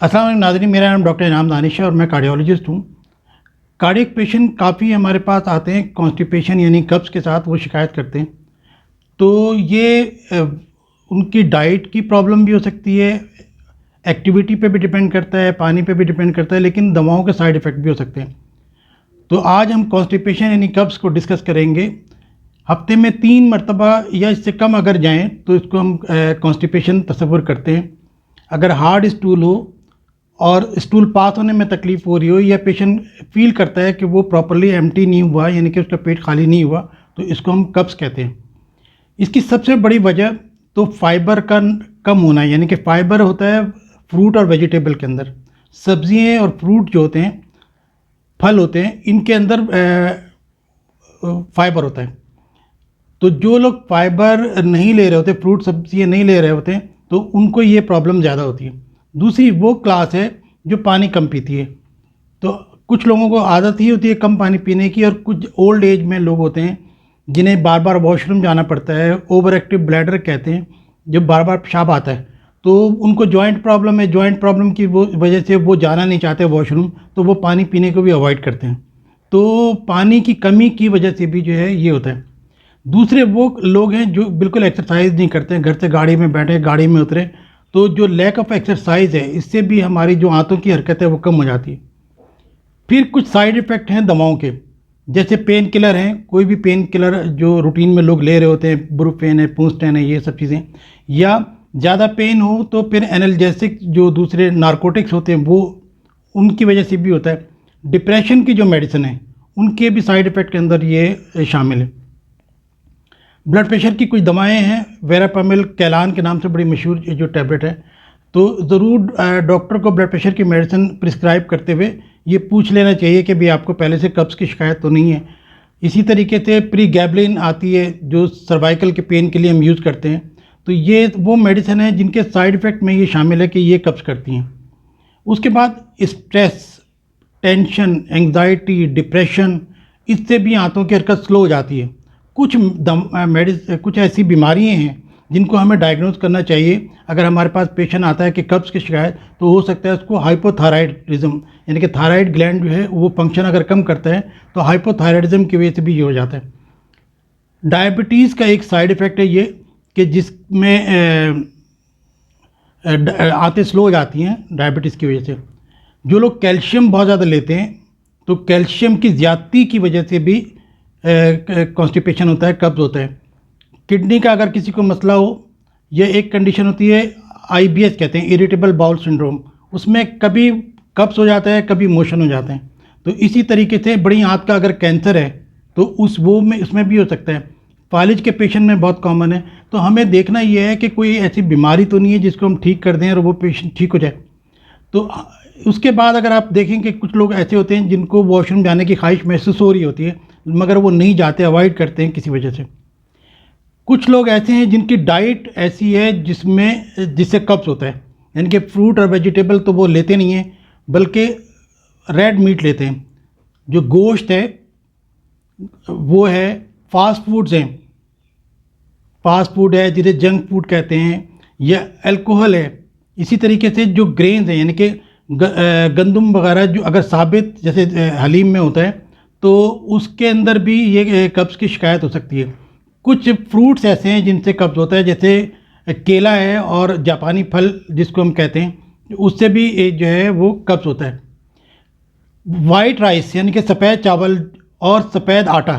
अस्सलाम वालेकुम नाज़रीन, मेरा नाम डॉक्टर इनाम दानिश है और मैं कार्डियोलॉजिस्ट हूँ। कार्डियक पेशेंट काफ़ी हमारे पास आते हैं कॉन्स्टिपेशन यानी कब्ज़ के साथ, वो शिकायत करते हैं। तो ये उनकी डाइट की प्रॉब्लम भी हो सकती है, एक्टिविटी पे भी डिपेंड करता है, पानी पे भी डिपेंड करता है, लेकिन दवाओं के साइड इफ़ेक्ट भी हो सकते हैं। तो आज हम कॉन्स्टिपेशन यानी कब्ज़ को डिस्कस करेंगे। हफ्ते में 3 मरतबा या इससे कम अगर जाएँ तो इसको हम कॉन्स्टिपेशन तसव्वुर करते हैं। अगर हार्ड स्टूल हो और स्टूल पास होने में तकलीफ़ हो रही हो या पेशेंट फ़ील करता है कि वो प्रॉपर्ली एम्प्टी नहीं हुआ यानी कि उसका पेट खाली नहीं हुआ, तो इसको हम कब्ज़ कहते हैं। इसकी सबसे बड़ी वजह तो फाइबर का कम होना है, यानी कि फ़ाइबर होता है फ्रूट और वेजिटेबल के अंदर। सब्ज़ियाँ और फ्रूट जो होते हैं, फल होते हैं, इनके अंदर फ़ाइबर होता है। तो जो लोग फ़ाइबर नहीं ले रहे होते, फ्रूट सब्ज़ियाँ नहीं ले रहे होते हैं, तो उनको ये प्रॉब्लम ज़्यादा होती है। दूसरी वो क्लास है जो पानी कम पीती है। तो कुछ लोगों को आदत ही होती है कम पानी पीने की, और कुछ ओल्ड एज में लोग होते हैं जिन्हें बार बार वॉशरूम जाना पड़ता है, ओवर एक्टिव ब्लैडर कहते हैं, जब बार बार पेशाब आता है। तो उनको जॉइंट प्रॉब्लम है, जॉइंट प्रॉब्लम की वो वजह से वो जाना नहीं चाहते वॉशरूम, तो वो पानी पीने को भी अवॉइड करते हैं। तो पानी की कमी की वजह से भी जो है ये होता है। दूसरे वो लोग हैं जो बिल्कुल एक्सरसाइज नहीं करते हैं, घर से गाड़ी में बैठे, गाड़ी में उतरे, तो जो लैक ऑफ एक्सरसाइज है, इससे भी हमारी जो आंतों की हरकत है वो कम हो जाती है। फिर कुछ साइड इफ़ेक्ट हैं दवाओं के, जैसे पेन किलर हैं, कोई भी पेन किलर जो रूटीन में लोग ले रहे होते हैं, ब्रुफेन है, पूंस्टैन है, ये सब चीज़ें, या ज़्यादा पेन हो तो फिर एनाल्जेसिक जो दूसरे नारकोटिक्स होते हैं वो, उनकी वजह से भी होता है। डिप्रेशन की जो मेडिसिन है उनके भी साइड इफ़ेक्ट के अंदर ये शामिल है। ब्लड प्रेशर की कुछ दवाएं हैं, वेरापामिल कैलान के नाम से बड़ी मशहूर जो टैबलेट है, तो ज़रूर डॉक्टर को ब्लड प्रेशर की मेडिसिन प्रिस्क्राइब करते हुए ये पूछ लेना चाहिए कि भी आपको पहले से कब्ज़ की शिकायत तो नहीं है। इसी तरीके से प्रीगैबलिन आती है जो सर्वाइकल के पेन के लिए हम यूज़ करते हैं। तो ये वो मेडिसिन है जिनके साइड इफ़ेक्ट में ये शामिल है कि ये कब्ज़ करती हैं। उसके बाद स्ट्रेस, टेंशन, एंग्जाइटी, डिप्रेशन, इससे भी आंतों की हरकत स्लो हो जाती है। कुछ ऐसी बीमारियां हैं जिनको हमें डायग्नोज करना चाहिए। अगर हमारे पास पेशेंट आता है कि कब्ज़ की शिकायत, तो हो सकता है उसको हाइपोथायराइडिज्म, यानी कि थायराइड ग्लैंड जो है वो फंक्शन अगर कम करता है तो हाइपोथायराइडिज्म की वजह से भी ये हो जाता है। डायबिटीज़ का एक साइड इफ़ेक्ट है ये कि जिसमें आंतें स्लो हो जाती हैं डायबिटीज़ की वजह से। जो लोग कैल्शियम बहुत ज़्यादा लेते हैं, तो कैल्शियम की ज़्यादती की वजह से भी कॉन्स्टिपेशन होता है, कब्ज़ होता है। किडनी का अगर किसी को मसला हो, यह एक कंडीशन होती है, IBS कहते हैं, इरिटेबल बाउल सिंड्रोम, उसमें कभी कब्ज़ हो जाता है, कभी मोशन हो जाते हैं। तो इसी तरीके से बड़ी आंत का अगर कैंसर है तो उसमें भी हो सकता है। फालिज के पेशेंट में बहुत कॉमन है। तो हमें देखना यह है कि कोई ऐसी बीमारी तो नहीं है जिसको हम ठीक कर दें और वो पेशेंट ठीक हो जाए। तो उसके बाद अगर आप देखें कि कुछ लोग ऐसे होते हैं जिनको वॉशरूम जाने की ख्वाहिश महसूस हो रही होती है, मगर वो नहीं जाते, अवॉइड करते हैं किसी वजह से। कुछ लोग ऐसे हैं जिनकी डाइट ऐसी है जिससे कब्ज़ होता है, यानी कि फ्रूट और वेजिटेबल तो वो लेते नहीं हैं, बल्कि रेड मीट लेते हैं। जो गोश्त है वो है, फास्ट फूड्स हैं, फास्ट फूड है जिसे जंक फूड कहते हैं, या अल्कोहल है। इसी तरीके से जो ग्रेन्स हैं, यानी कि गंदम वगैरह, जो अगर साबित जैसे हलीम में होता है, तो उसके अंदर भी ये कब्ज़ की शिकायत हो सकती है। कुछ फ्रूट्स ऐसे हैं जिनसे कब्ज़ होता है, जैसे केला है और जापानी फल जिसको हम कहते हैं, उससे भी जो है वो कब्ज़ होता है। वाइट राइस यानी कि सफ़ेद चावल और सफ़ेद आटा,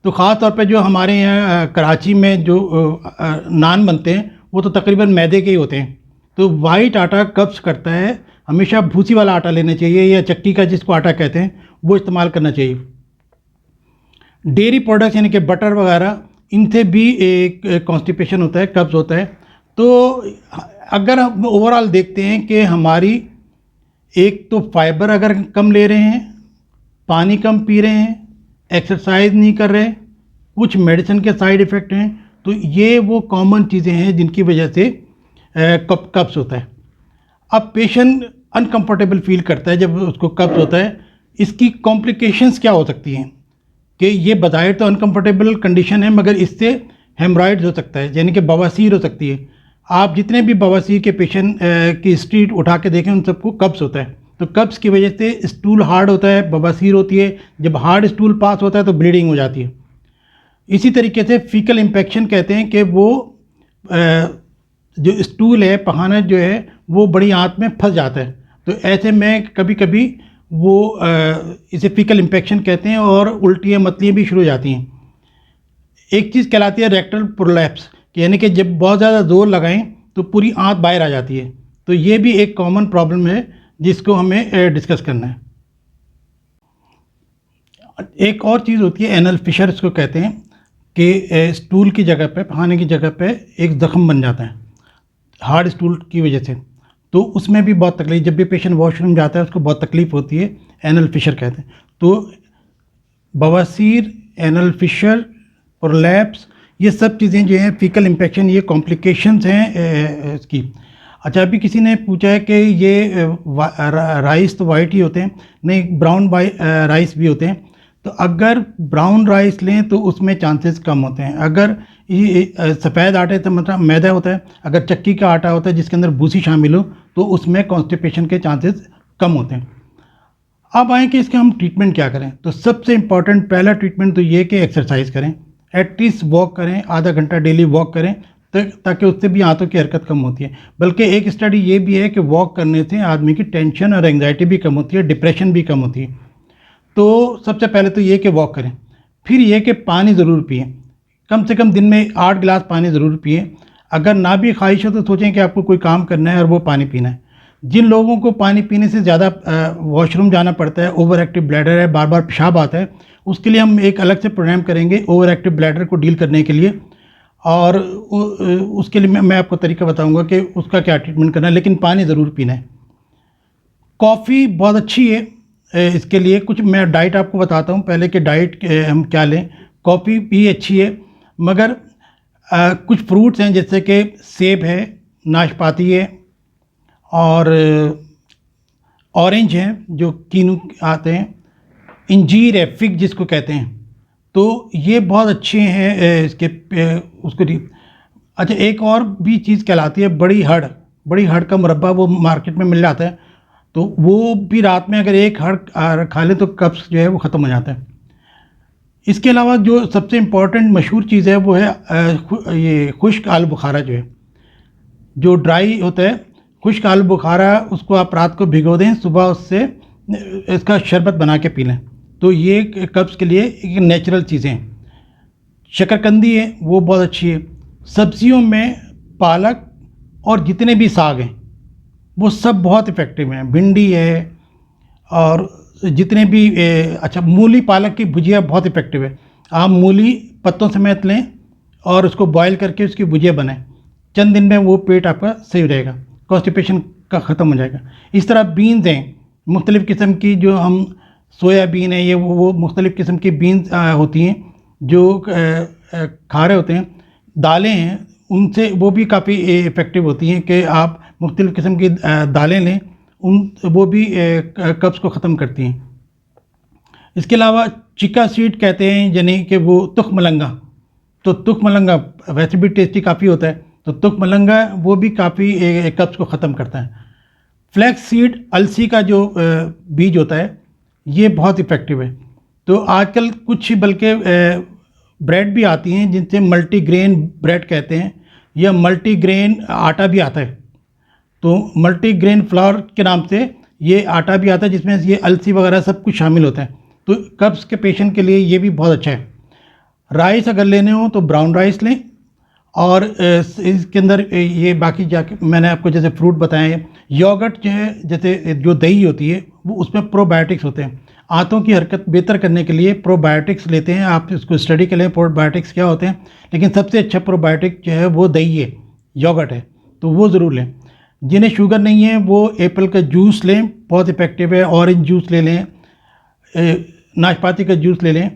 तो ख़ास तौर पे जो हमारे यहाँ कराची में जो नान बनते हैं वो तो तकरीबन मैदे के ही होते हैं। तो वाइट आटा कब्ज़ करता है। हमेशा भूसी वाला आटा लेना चाहिए, या चक्की का जिसको आटा कहते हैं वो इस्तेमाल करना चाहिए। डेयरी प्रोडक्ट्स यानी कि बटर वगैरह, इनसे भी एक कॉन्स्टिपेशन होता है, कब्ज़ होता है। तो अगर हम ओवरऑल देखते हैं कि हमारी एक तो फाइबर अगर कम ले रहे हैं, पानी कम पी रहे हैं, एक्सरसाइज नहीं कर रहे, कुछ मेडिसिन के साइड इफ़ेक्ट हैं, तो ये वो कॉमन चीज़ें हैं जिनकी वजह से कब्ज़ होता है। अब पेशेंट अनकंफर्टेबल फील करता है जब उसको कब्ज़ होता है। इसकी कॉम्प्लिकेशंस क्या हो सकती हैं कि ये बज़ाहिर तो अनकंफर्टेबल कंडीशन है, मगर इससे हेमरॉइड्स हो सकता है, यानी कि बवासीर हो सकती है। आप जितने भी बवासीर के पेशेंट की हिस्ट्री उठा के देखें, उन सबको कब्ज़ होता है। तो कब्ज़ की वजह से स्टूल हार्ड होता है, बवासीर होती है। जब हार्ड स्टूल पास होता है तो ब्लीडिंग हो जाती है। इसी तरीके से फीकल इन्फेक्शन कहते हैं कि वो जो स्टूल है, पखाना जो है, वो बड़ी आंत में फंस जाता है। तो ऐसे में कभी कभी वो इसे फीकल इन्फेक्शन कहते हैं और उल्टियाँ मतलियाँ भी शुरू हो जाती हैं। एक चीज़ कहलाती है रेक्टल प्रोलैप्स, यानी कि जब बहुत ज़्यादा ज़ोर लगाएं तो पूरी आंत बाहर आ जाती है। तो ये भी एक कॉमन प्रॉब्लम है जिसको हमें डिस्कस करना है। एक और चीज़ होती है एनल फिशर, इसको कहते हैं कि स्टूल की जगह पे, खाने की जगह पे एक ज़ख़म बन जाता है हार्ड स्टूल की वजह से। तो उसमें भी बहुत तकलीफ, जब भी पेशेंट वॉशरूम जाता है उसको बहुत तकलीफ़ होती है, एनल फिशर कहते हैं। तो बवासीर, एनल फिशर, प्रोलैप्स, ये सब चीज़ें जो हैं फीकल इन्फेक्शन, ये कॉम्प्लिकेशंस हैं इसकी। अच्छा, अभी किसी ने पूछा है कि ये राइस तो वाइट ही होते हैं, नहीं, ब्राउन राइस भी होते हैं। तो अगर ब्राउन राइस लें तो उसमें चांसेस कम होते हैं। अगर ये सफ़ेद आटे तो मतलब मैदा होता है, अगर चक्की का आटा होता है जिसके अंदर भूसी शामिल हो तो उसमें कॉन्स्टिपेशन के चांसेस कम होते हैं। अब आए कि इसका हम ट्रीटमेंट क्या करें। तो सबसे इम्पॉर्टेंट पहला ट्रीटमेंट तो ये कि एक्सरसाइज करें, एटलीस्ट वॉक करें, आधा घंटा डेली वॉक करें, ताकि उससे भी आंतों की हरकत कम होती है। बल्कि एक स्टडी ये भी है कि वॉक करने से आदमी की टेंशन और एंग्जाइटी भी कम होती है, डिप्रेशन भी कम होती है। तो सबसे पहले तो ये कि वॉक करें। फिर ये कि पानी ज़रूर पिएँ, कम से कम दिन में 8 गिलास पानी ज़रूर पिएँ। अगर ना भी ख्वाहिश हो तो सोचें कि आपको कोई काम करना है और वो पानी पीना है। जिन लोगों को पानी पीने से ज़्यादा वॉशरूम जाना पड़ता है, ओवर एक्टिव ब्लैडर है, बार बार पेशाब आता है, उसके लिए हम एक अलग से प्रोग्राम करेंगे ओवर एक्टिव ब्लैडर को डील करने के लिए। और उसके लिए मैं आपको तरीका बताऊंगा कि उसका क्या ट्रीटमेंट करना है, लेकिन पानी ज़रूर पीना है। कॉफ़ी बहुत अच्छी है इसके लिए। कुछ मैं डाइट आपको बताता हूँ पहले कि डाइट हम क्या लें। कॉफ़ी भी अच्छी है, मगर कुछ फ्रूट्स हैं जैसे कि सेब है, नाशपाती है और ऑरेंज हैं जो कीनू आते हैं, इंजीर है, फिग जिसको कहते हैं, तो ये बहुत अच्छे हैं इसके उसको अच्छा, एक और भी चीज़ कहलाती है बड़ी हड़। बड़ी हड़ का मुरब्बा वो मार्केट में मिल जाता है, तो वो भी रात में अगर एक हड़ खा ले तो कब्ज़ जो है वो ख़त्म हो जाता है। इसके अलावा जो सबसे इम्पॉर्टेंट मशहूर चीज़ है वो है ये खुश्क आलू बुखारा जो है, जो ड्राई होता है। खुश्क आलू बुखारा, उसको आप रात को भिगो दें, सुबह उससे इसका शरबत बना के पी लें, तो ये कब्ज़ के लिए एक नेचुरल चीज़ें हैं। शकरकंदी है, वो बहुत अच्छी है। सब्जियों में पालक और जितने भी साग हैं वो सब बहुत इफ़ेक्टिव हैं। भिंडी है और जितने भी अच्छा, मूली पालक की भुजिया बहुत इफ़ेक्टिव है। आप मूली पत्तों समेत लें और उसको बॉयल करके उसकी भुजिया बनाएं, चंद दिन में वो पेट आपका सही रहेगा, कॉन्स्टिपेशन का ख़त्म हो जाएगा। इस तरह बीन्स हैं मुख्तलिफ़ किस्म की, जो हम सोयाबीन है, ये वो मुख्तलिफ़ किस्म की बीन्स होती हैं जो खारे होते हैं। दालें हैं, उनसे वो भी काफ़ी इफ़ेक्टिव होती हैं कि आप मुख्तलिफ़ किस्म की दालें लें, वो भी कब्ज़ को ख़त्म करती हैं। इसके अलावा चिका सीड कहते हैं, यानी कि वो तुख मलंगा, तो तुख मलंगा वैसे भी टेस्टी काफ़ी होता है, तो तुख मलंगा वो भी काफ़ी कब्ज़ को ख़त्म करता है। फ्लैक्स सीड, अलसी का जो बीज होता है, ये बहुत इफ़ेक्टिव है। तो आजकल कुछ बल्कि ब्रेड भी आती हैं जिनसे मल्टीग्रेन ब्रेड कहते हैं, या मल्टीग्रेन आटा भी आता है। तो मल्टीग्रेन फ्लावर के नाम से ये आटा भी आता है जिसमें ये अलसी वगैरह सब कुछ शामिल होता है। तो कब्ज़ के पेशेंट के लिए ये भी बहुत अच्छा है। राइस अगर लेने हो तो ब्राउन राइस लें, और इसके अंदर ये बाकी जाके मैंने आपको जैसे फ्रूट बताए, योगर्ट जो है, जैसे जो दही होती है वो उसमें प्रोबायोटिक्स होते हैं। आंतों की हरकत बेहतर करने के लिए प्रोबायोटिक्स लेते हैं, आप इसको स्टडी कर लें प्रोबायोटिक्स क्या होते हैं। लेकिन सबसे अच्छा प्रोबायोटिक जो है वो दही है, योगर्ट है, तो वो ज़रूर लें। जिन्हें शुगर नहीं है वो एप्पल का जूस लें, बहुत इफ़ेक्टिव है। ऑरेंज जूस ले लें, नाशपाती का जूस ले लें,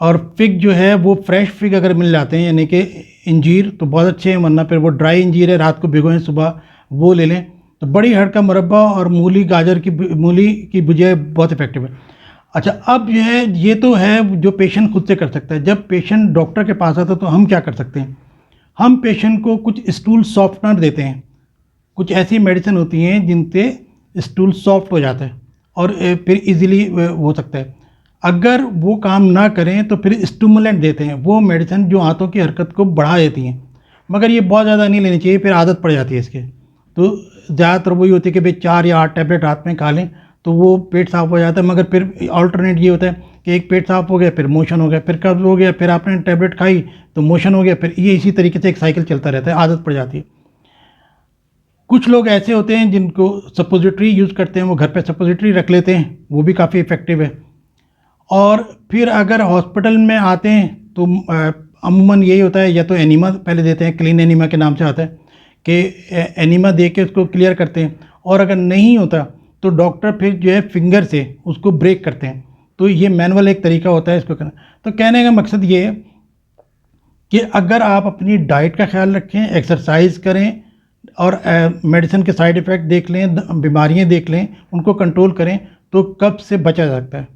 और फिग जो है वो फ्रेश फिग अगर मिल जाते हैं, यानी कि इंजीर, तो बहुत अच्छे हैं, वरना फिर वो ड्राई इंजीर है, रात को भिगोएं, सुबह वो ले लें। तो बड़ी हड़ का मुरब्बा और मूली की भुजिया बहुत इफ़ेक्टिव है। अच्छा, अब जो है ये तो है जो पेशेंट खुद से कर सकता है। जब पेशेंट डॉक्टर के पास आता है तो हम क्या कर सकते हैं। हम पेशेंट को कुछ स्टूल सॉफ्टनर देते हैं। कुछ ऐसी मेडिसिन होती हैं जिनसे स्टूल सॉफ्ट हो जाता है और फिर इजीली हो सकता है। अगर वो काम ना करें तो फिर स्टिमुलेंट देते हैं, वो मेडिसिन जो आंतों की हरकत को बढ़ा देती हैं, मगर ये बहुत ज़्यादा नहीं लेनी चाहिए, फिर आदत पड़ जाती है इसके। तो ज़्यादातर वही होती है कि भाई 4 या 8 टैबलेट रात में खा लें तो वो पेट साफ़ हो जाता है, मगर फिर अल्टरनेट ये होता है कि एक पेट साफ़ हो गया, फिर मोशन हो गया, फिर कब्ज़ हो गया, फिर आपने टैबलेट खाई तो मोशन हो गया, फिर ये इसी तरीके से एक साइकिल चलता रहता है, आदत पड़ जाती है। कुछ लोग ऐसे होते हैं जिनको सपोजिटरी यूज़ करते हैं, वो घर पे सपोजिटरी रख लेते हैं, वो भी काफ़ी इफ़ेक्टिव है। और फिर अगर हॉस्पिटल में आते हैं तो अमूमन यही होता है, या तो एनीमा पहले देते हैं, क्लीन एनीमा के नाम से आता है कि एनीमा दे के उसको क्लियर करते हैं, और अगर नहीं होता तो डॉक्टर फिर जो है फिंगर से उसको ब्रेक करते हैं। तो ये मैनुअल एक तरीका होता है इसको करना। तो कहने का मकसद ये है कि अगर आप अपनी डाइट का ख्याल रखें, एक्सरसाइज करें और मेडिसिन के साइड इफ़ेक्ट देख लें, बीमारियां देख लें, उनको कंट्रोल करें, तो कब्ज़ से बचा जा सकता है।